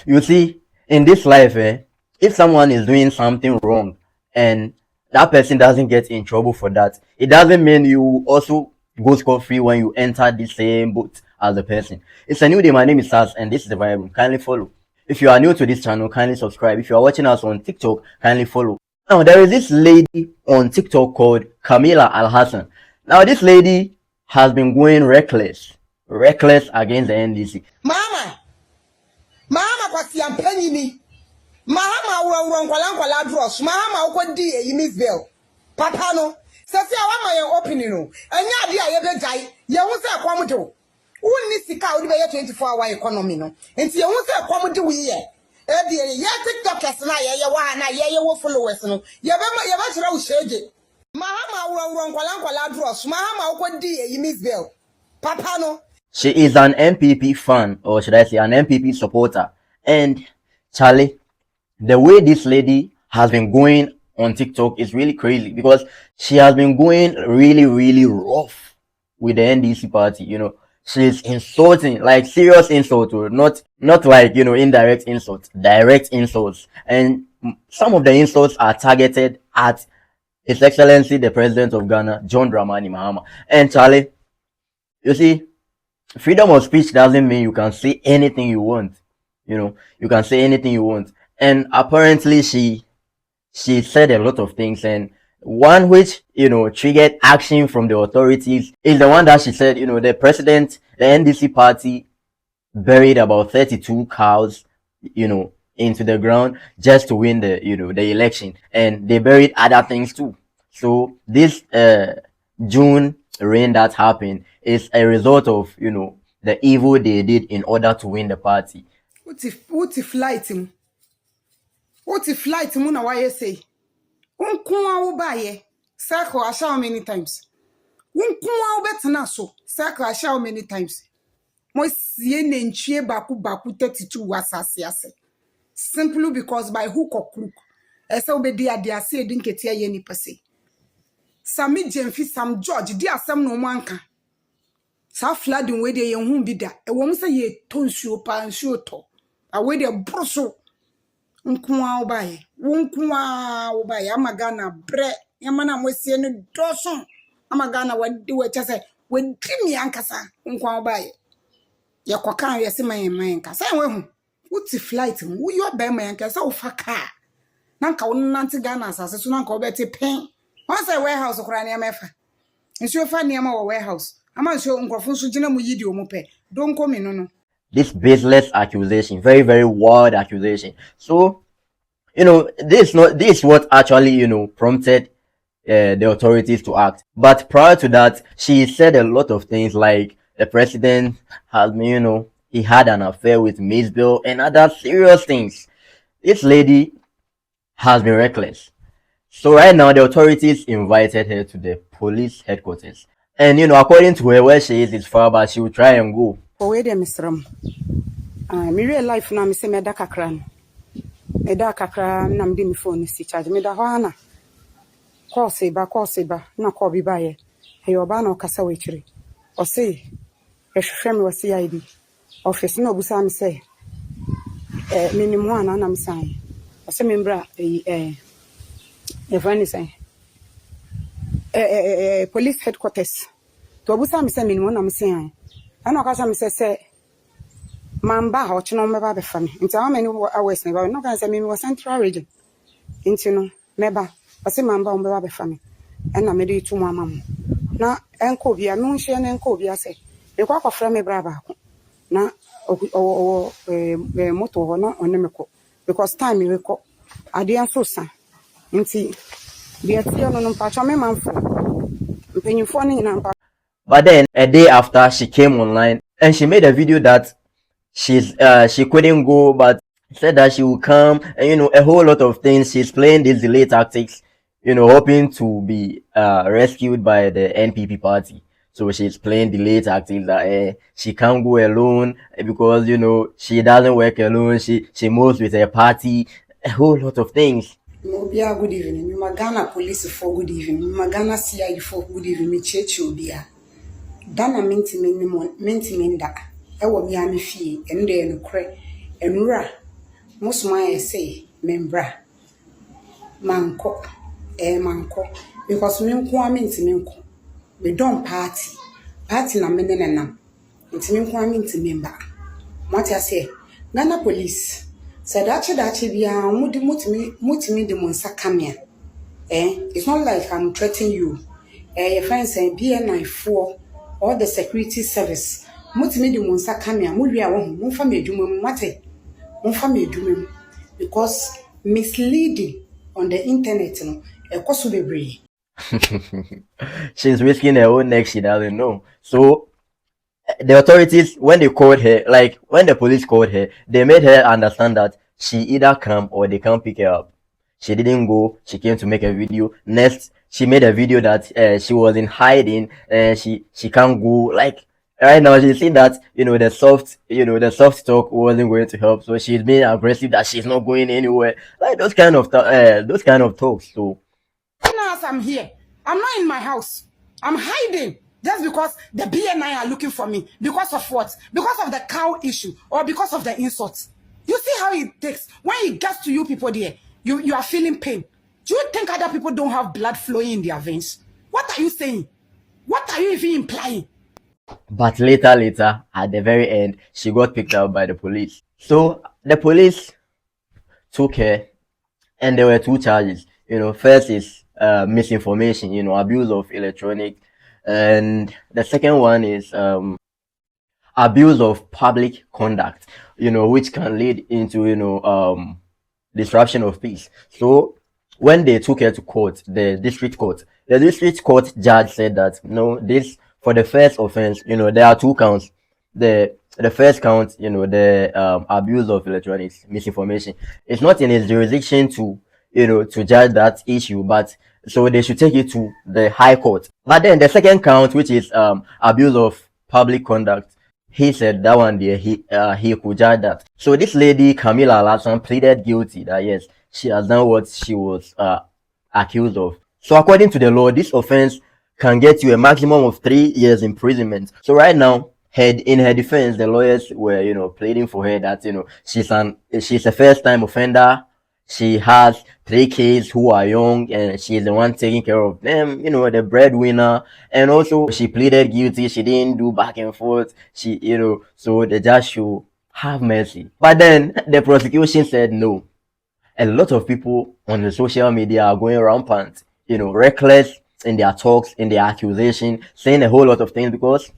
You see, in this life, if someone is doing something wrong and that person doesn't get in trouble for that, it doesn't mean you also go scot-free when you enter the same boat as the person. It's a new day. My name is Saz, and this is the Bible. Kindly follow. If you are new to this channel, kindly subscribe. If you are watching us on TikTok, kindly follow. Now, there is this lady on TikTok called Camila Al-Hassan. Now, this lady has been going reckless against the NDC. Mama kwasi ampanyi ni. Mama uro nkwala dross. Mama ukodi e Miss Bell. Papa no. Sesi awama ye opening no. Anya ade a ye begai. Ye hu se akwam de. Wonni sika odi be ye 24-hour economy no. Enti ye hu se akwam de wi ye. E de ye TikTokers na ye wa na ye wo followers no. Ye be chira wo shege. Mama uro nkwala dross. Mama ukodi e Miss Bell. Papa no. She is an MPP fan, or should I say an MPP supporter. And Charlie, the way this lady has been going on TikTok is really crazy, because she has been going really rough with the NDC party. You know, she's insulting, like serious insult, not like, you know, indirect insults, direct insults. And some of the insults are targeted at His Excellency the President of Ghana, John Dramani Mahama. And Charlie, you see, freedom of speech doesn't mean you can say anything you want. You know, you can say anything you want. And apparently she said a lot of things, and one which, you know, triggered action from the authorities is the one that she said, you know, the NDC party buried about 32 cows, you know, into the ground just to win the, you know, the election, and they buried other things too. So this June rain that happened is a result of, you know, the evil they did in order to win the party. What if flight him? What if flight him na why say? Unkuwa ubaye circle asha how many times? Unkuwa ubetena so circle asha how many times? Mo sie nentwie baku 32 wasase ase. Simply because by hook or crook. Ese obedi ade ase edi nketia ye ni pese. Sami Jemfi Sam George di asem no manka. Sa flooding we de ye hu bi da. E wo se ye tonsuo pa nsuo to. Awe de broso. Nkuwa ubaye amagana bre yamana mwesie no doso amagana wadi we chese we dimi ankasa nkuwa ubaye yakoka yesi man kasa we hu uti flight mu yo be man kasa ufaka nanka wonante Ghana asase so nanka obeti pen won say warehouse kura ne mefa nsuo fa ne ma warehouse ama nsuo nkrofo nso gina mu yidi omu pe don komi no. This baseless accusation, very wild accusation. So, you know, this is what actually, you know, prompted the authorities to act. But prior to that, she said a lot of things like the president has, you know, he had an affair with Miss Bill and other serious things. This lady has been reckless. So right now, the authorities invited her to the police headquarters. And, you know, according to her, where she is far, but she will try and go. Oh, wait there, Mr. Me real life now, me say me da kakra no. Me da kakra na me di me phone si charge me da ho ana. Call say ba na call bi ba ye. He oba na okasa we kire. O say e hwehwe me wasi ID. Office na obusa me say minimum ana na me say. O say me mbra e funny say. Police headquarters. To obusa me say minimum na me say. Ana okasa me say Mamba ho chino meba be fa me. Nti how many hours me ba no kan say me was central region. Nti no meba ase mamba o meba be fa me. E na me dey tu mu amam. Na enko bia no nhye na enko bia say. E kwa kwafra me bra ba ko. Na moto ho na one me ko. Because time we ko ade anso sa. Nti bia ti no no pa cho me manfo. Mpenyufo ni na mpa. But then a day after, she came online and she made a video that she couldn't go, but said that she will come, and, you know, a whole lot of things. She's playing these delay tactics, you know, hoping to be rescued by the NPP party. So she's playing delay tactics that she can't go alone because, you know, she doesn't work alone. She moves with her party, a whole lot of things. Obia, good evening. Magana police for good evening. Magana CI for good evening. Me church obia. Dana minti minda. Ewo mi ami fie. Ende no kre. Enura Musuma say membra manko manko because me nko a me ntimi nko me don party na me ne nam ntimi nko a me ntimi mba what I say Ghana police said dache bia mutimi de monsa kamia it's not like I'm threatening you your friends say BNI4 or the security service mutimi de monsa kamia mu wi a wo mu fa me adwuma mu mate mu fa me adwuma mu because misleading on the internet no ekoso bebre. She's risking her own neck, she doesn't know. So the authorities, when they called her, like when the police called her, they made her understand that she either come or they can't pick her up. She didn't go. She came to make a video. Next, she made a video that she was in hiding and she can't go. Like right now, she's saying that the soft talk wasn't going to help. So she's being aggressive that she's not going anywhere. Like those kind of talks. So Now as I'm here, I'm not in my house. I'm hiding just because the BNI are looking for me. Because of what? Because of the cow issue or because of the insults. You see how it takes when it gets to you people there. You are feeling pain. Do you think other people don't have blood flowing in their veins? What are you saying? What are you even implying? but later, at the very end, she got picked up by the police. So the police took her, and there were two charges. First is misinformation, abuse of electronic, and the second one is abuse of public conduct, which can lead into disruption of peace. So when they took her to court, the district court judge said that no, this for the first offense, there are two counts. The first count, the abuse of electronics, misinformation. It's not in his jurisdiction to judge that issue, but so they should take it to the high court. But then the second count, which is abuse of public conduct, he said that one day he could judge that. So this lady Camilla Lassan pleaded guilty that yes, she has done what she was accused of. So according to the law, this offense can get you a maximum of 3 years imprisonment. So right now, in her defense, the lawyers were pleading for her that she's a first time offender. She has 3 kids who are young and she's the one taking care of them, the breadwinner. And also she pleaded guilty. She didn't do back and forth. So the judge should have mercy. But then the prosecution said no. A lot of people on the social media are going rampant, reckless in their talks, in their accusation, saying a whole lot of things because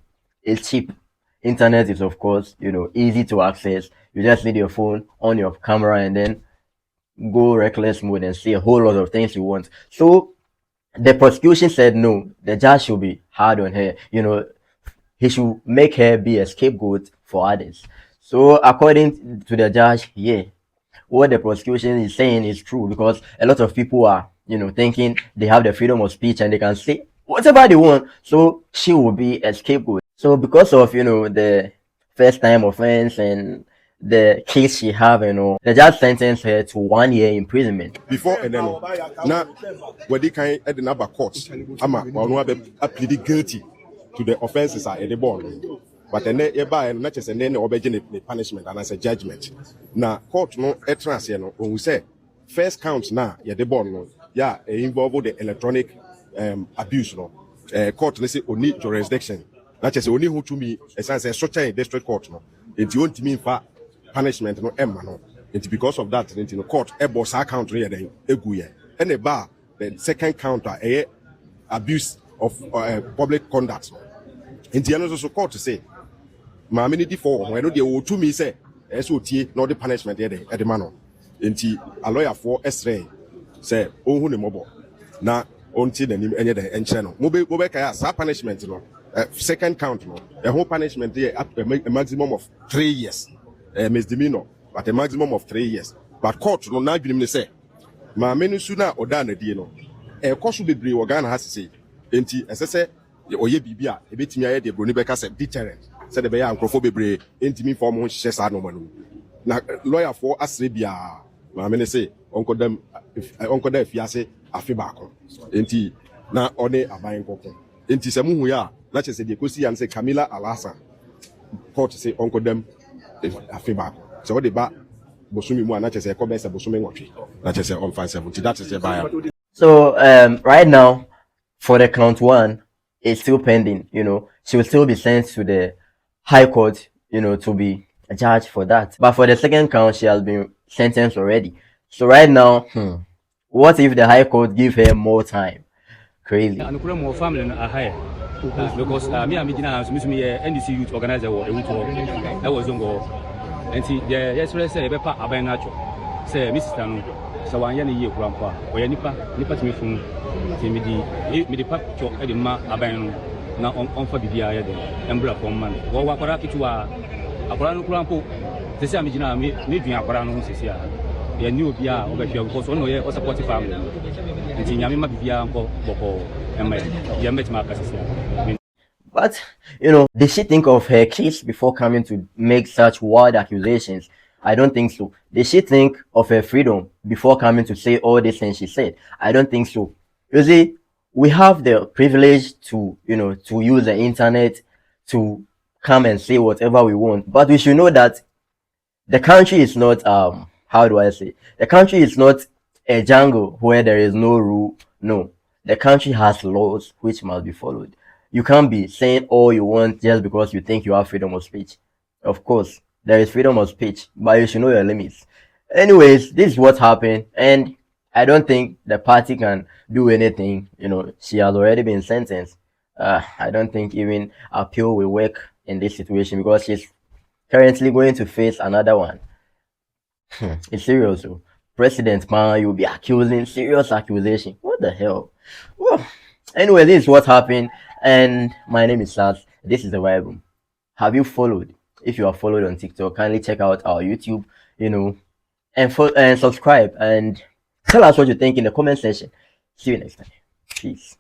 it's cheap. Internet is, of course, easy to access. You just need your phone on your camera and then go reckless mode and say a whole lot of things you want. So the prosecution said no, the judge should be hard on her. He should make her be a scapegoat for others. So according to the judge, yeah, what the prosecution is saying is true because a lot of people are, thinking they have the freedom of speech and they can say whatever they want. So she will be a scapegoat. So because of, the first time offense and the case she have, the judge sentenced her to 1 year imprisonment. Before and then, now, when they can at the number courts, I pleaded guilty to the offenses are at the born. But then they buy and not just and then obey the punishment and as a judgment. Now, court no trans, when we say first counts now, the born, involve the electronic abuse, court, let's say, only jurisdiction. Not just only who to me, as I say, such a district court, it's you want to mean for punishment, no. It's because of that, court, a boss account, then and a bar, the second counter, abuse of public conduct. In the end, also court to say, my minute for when they will to me say, SOT, not the punishment at the manor. Inti a lawyer for S-ray say, oh, who the mobile now until the name any other and channel. Mobile punishment, second count, a whole punishment there up a maximum of 3 years, misdemeanor, but a maximum of 3 years. But court no now be say, my menu sooner or done a deal. A cost will be brave organ has to say, Inti, as I say, or ye be a bit me, the Brunibeka said deterrent. Said the bear and Crophobe, intimate form on Chess Anomalu. Now, lawyer for Asrabia, my men say, Uncle them, if you say, a febaco. Inti, now on a buying cocoa. Inti Samu, we are, not just the Kusi and say Camilla Alasa. Court say, Uncle them, a febaco. So the back bosumi mu ana kyerɛ sɛ ɛkɔ bɛyɛ sɛ bosome nwɔtwe na kyerɛ sɛ ɔmfa nsɛm nti that is the buyer. So right now, for the count one, it's still pending. She will still be sent to the High Court, to be judged for that. But for the second count, she has been sentenced already. So right now, what if the High Court give her more time? Crazy. Because me and NDC youth organizer was I was on go. And see, yesterday say Bepa Abanacho. Say, Mrs. Tano, so I am a year grandpa, or Nipa to me from the pap chop at the ma Abano, now on for the DIA, Embra from man. Or what to a Parano Crampo, the Samijina, maybe a Parano Sia. The new Bia over here because one way or supportive family. And Yamima Bia Boko and my Yamet. But, did she think of her case before coming to make such wild accusations? I don't think so. Did she think of her freedom before coming to say all these things she said? I don't think so. You see, we have the privilege to, to use the internet to come and say whatever we want. But we should know that the country is not, how do I say? The country is not a jungle where there is no rule. No. The country has laws which must be followed. You can't be saying all you want just because you think you have freedom of speech. Of course, there is freedom of speech, but you should know your limits. Anyways, this is what happened, and I don't think the party can do anything. She has already been sentenced. I don't think even appeal will work in this situation because she's currently going to face another one. It's serious, though. President man, you'll be accusing serious accusation. What the hell? Well, anyway, this is what happened, and my name is Saz. This is the Vibe Room. Have you followed? If you are followed on TikTok, kindly check out our YouTube, and subscribe and tell us what you think in the comment section. See you next time. Peace.